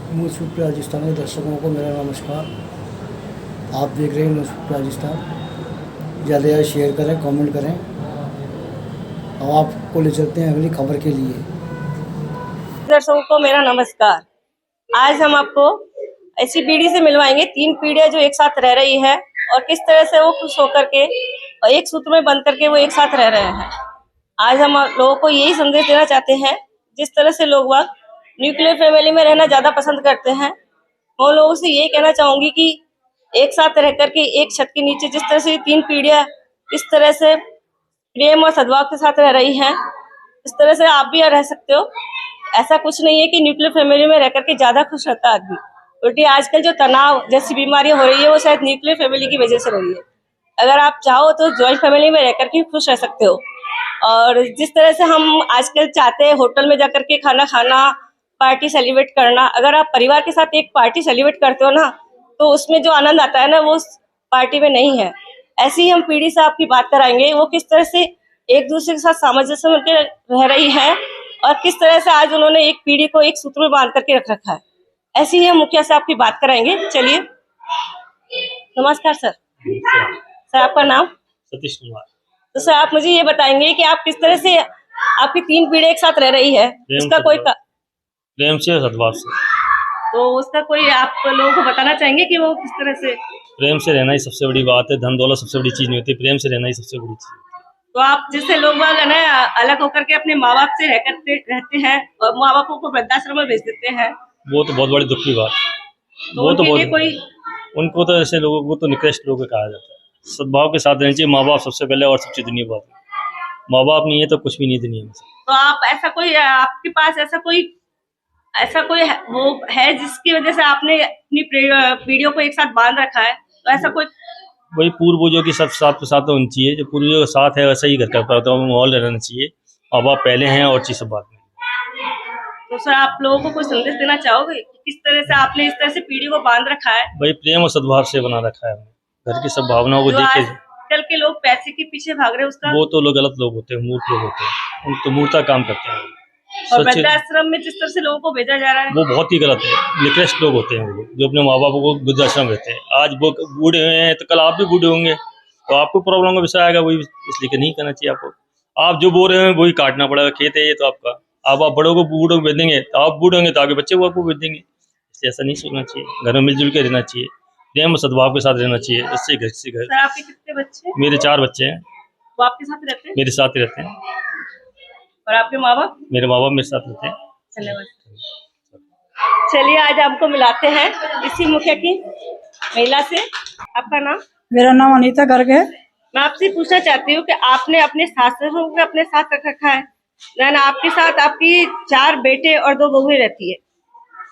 News Rajasthan के दर्शकों को मेरा नमस्कार। आप देख रहे हैं न्यूज़ राजस्थान। ज़्यादा से ज़्यादा शेयर करें, कमेंट करें। अब आपको ले चलते हैं अगली खबर के लिए। दर्शकों को मेरा नमस्कार। आज हम आपको ऐसी पीढ़ी से मिलवाएंगे, 3 पीढ़ियां जो एक साथ रह रही है और किस तरह से वो खुश होकर के और एक सूत्र में बंध करके वो एक साथ रह रहे हैं। आज हम लोगों को यही संदेश देना चाहते हैं, जिस तरह से लोग वह न्यूक्लियर फैमिली में रहना ज्यादा पसंद करते हैं, मैं लोगों से यही कहना चाहूंगी कि एक साथ रह करके एक छत के नीचे जिस तरह से 3 पीढ़ियां इस तरह से प्रेम और सद्भाव के साथ रह रही हैं, इस तरह से आप भी रह सकते हो। ऐसा कुछ नहीं है कि न्यूक्लियर फैमिली में रह करके ज्यादा खुश रहता है आदमी। उल्टी आजकल जो तनाव जैसी बीमारियां हो रही है वो शायद न्यूक्लियर फैमिली की वजह से हो रही है। अगर आप चाहो तो ज्वाइंट फैमिली में रह करके खुश रह सकते हो। और जिस तरह से हम आजकल चाहते हैं होटल में जाकर के खाना खाना, पार्टी सेलिब्रेट करना, अगर आप परिवार के साथ एक पार्टी सेलिब्रेट करते हो ना, तो उसमें जो आनंद आता है ना वो उस पार्टी में नहीं है। ऐसी ही हम पीढ़ी से आपकी बात कराएंगे, वो किस तरह से एक दूसरे के साथ सामंजस्य में रह रही है और किस तरह से आज उन्होंने एक पीढ़ी को एक सूत्र में बांध करके रख रखा है। ऐसी ही हम मुखिया से आपकी बात कराएंगे। चलिए, नमस्कार सर। सर आपका नाम? सतीश कुमार। तो सर आप मुझे ये बताएंगे कि आप किस तरह से आपकी 3 पीढ़ी एक साथ रह रही है, इसका कोई प्रेम से, सद्भाव से। तो उसका कोई आप लोगों को बताना चाहेंगे कि वो किस तरह से? प्रेम से रहना ही सबसे बड़ी बात है। धन दौलत सबसे बड़ी चीज नहीं होती, प्रेम से रहना ही सबसे बड़ी चीज। तो आप जैसे लोग बाग है ना अलग होकर के अपने माँ बाप से रहते हैं और माँ बापों को वृद्धाश्रम में भेज देते हैं, वो तो बहुत बड़ी दुख की बात। तो वो तो बहुत कोई उनको तो ऐसे लोगों को तो निकृष्ट लोग कहा जाता है। सद्भाव के साथ रहना चाहिए। माँ बाप सबसे पहले और सबसे दुनिया बात है। माँ बाप नहीं है तो कुछ भी नहीं दुनिया में। तो आप ऐसा कोई आपके पास ऐसा कोई वो है जिसकी वजह से आपने अपनी पीढ़ियों को एक साथ बांध रखा है? तो ऐसा कोई वही पूर्वजों के सब साथ तो साथ होनी चाहिए। जो पूर्वजों के साथ है वैसा ही घर का माहौल रहना चाहिए। माँ बाप पहले हैं और चीज सब बात में। तो सर आप लोगों को कोई संदेश देना चाहोगे कि किस तरह से आपने इस तरह से पीढ़ी को बांध रखा है? भाई प्रेम और सद्भाव से बना रखा है हमने। घर की सब भावनाओं को देख के। आजकल के लोग पैसे के पीछे भाग रहे हैं, उसका वो तो लोग गलत लोग होते हैं, मूर्ख लोग होते हैं। उन तो मूर्खता काम करते हैं। और वृद्धाश्रम में जिस तरह से लोगों को भेजा जा रहा है वो बहुत ही गलत है। निकृष्ट लोग होते हैं वो लोग जो अपने माँ बाप को वृद्धाश्रम रहते हैं। आज वो बूढ़े हुए हैं तो कल आप भी बूढ़े होंगे, तो आपको प्रॉब्लम का विषय आएगा। वही इसलिए नहीं करना चाहिए आपको। आप जो बोल रहे हैं वही काटना पड़ेगा। खेत है ये तो आपका। आप बड़ों को बूढ़ों को भेज देंगे तो आप बूढ़े होंगे तो आगे बच्चे को आपको भेज देंगे। इसलिए ऐसा नहीं सोचना चाहिए। घर में मिलजुल के रहना चाहिए। प्रेम और सद्भाव के साथ रहना चाहिए। इससे घर से घर। आपके कितने बच्चे? मेरे 4 बच्चे हैं। वो आपके साथ रहते हैं? मेरे साथ ही रहते हैं। और आपके माँ बाप? मेरे माँ बाप मेरे साथ रहते हैं। धन्यवाद। चलिए आज आपको मिलाते हैं इसी मुखिया की महिला से। आपका नाम? मेरा नाम अनीता गर्ग है। मैं आपसे पूछना चाहती हूँ कि आपने अपने सासुओं को अपने साथ रख रखा है ना? आपके साथ आपकी 4 बेटे और 2 बहुएं रहती है।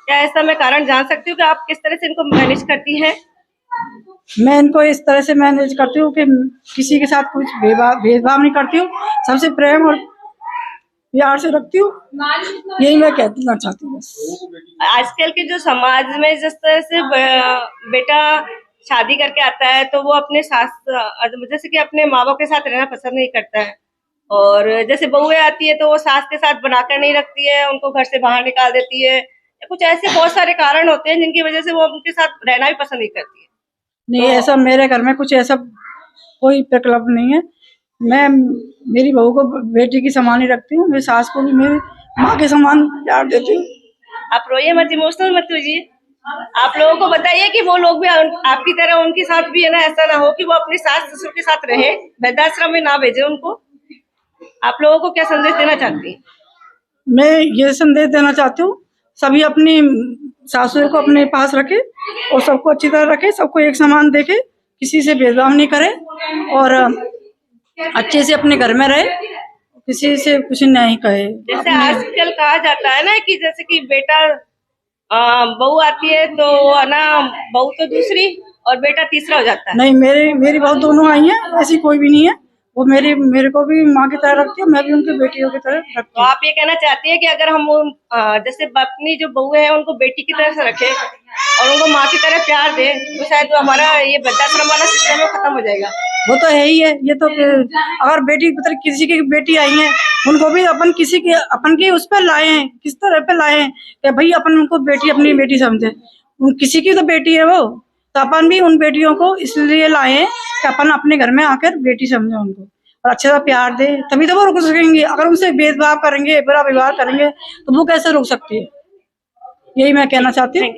क्या ऐसा मैं कारण जान सकती हूँ कि आप किस तरह से इनको मैनेज करती हैं? मैं इनको इस तरह से मैनेज करती हूँ कि किसी के साथ कुछ भेदभाव नहीं करती हूँ। सबसे प्रेम और प्यार से रखती हूँ। यही मैं कहना चाहती हूँ बस। आजकल के जो समाज में जिस तरह से बेटा शादी करके आता है तो वो अपने सास जैसे कि अपने माँ बाप के साथ रहना पसंद नहीं करता है, और जैसे बहुएं आती है तो वो सास के साथ बनाकर नहीं रखती है, उनको घर से बाहर निकाल देती है। कुछ ऐसे बहुत सारे कारण होते हैं जिनकी वजह से वो उनके साथ रहना भी पसंद नहीं करती है। नहीं तो ऐसा मेरे घर में कुछ ऐसा कोई प्रकल्प नहीं है। मैं मेरी बहू को बेटी की समान ही रखती हूँ। मेरी सास को भी मेरी माँ के समान प्यार देती हूँ। आप रोइए मत, इमोशनल मत होइए। आप लोगों को बताइए कि वो लोग भी आपकी तरह उनके साथ भी है ना, ऐसा ना हो कि वो अपने सास ससुर के साथ रहे, वृद्धाश्रम में ना भेजे उनको। आप लोगों को क्या संदेश देना चाहती हैं? मैं ये संदेश देना चाहती हूँ, सभी अपनी सासुओं को अपने पास रखे और सबको अच्छी तरह रखे, सबको एक समान देखे, किसी से भेदभाव नहीं करे और अच्छे से अपने घर में रहे, किसी से कुछ नहीं कहे। जैसे आजकल कहा जाता है ना कि जैसे कि बेटा बहू आती है तो ना बहू तो दूसरी और बेटा तीसरा हो जाता है। नहीं, मेरी बहू दोनों आई हैं, ऐसी कोई भी नहीं है। वो मेरे को भी माँ की तरह रखती है, मैं भी उनकी बेटियों की तरह रखती हूँ। तो आप ये कहना चाहती है कि अगर हम जैसे अपनी जो बहू है उनको बेटी की तरह से रखे और उनको माँ की तरह प्यार दे तो शायद हमारा ये वृद्धाश्रम वाला सिस्टम खत्म हो जाएगा। वो तो है ही है। ये तो अगर बेटी मतलब किसी की बेटी आई है उनको भी अपन किसी के अपन की उस पर लाए हैं, किस तरह पे लाए हैं कि भाई अपन उनको बेटी अपनी बेटी समझे। किसी की तो बेटी है वो, तो अपन भी उन बेटियों को इसलिए लाए हैं कि अपन अपने घर में आकर बेटी समझे उनको और अच्छे से प्यार दे, तभी तो वो रुक सकेंगे। अगर उनसे भेदभाव करेंगे, बुरा व्यवहार करेंगे, तो वो कैसे रुक सकती है। यही मैं कहना चाहती हूँ।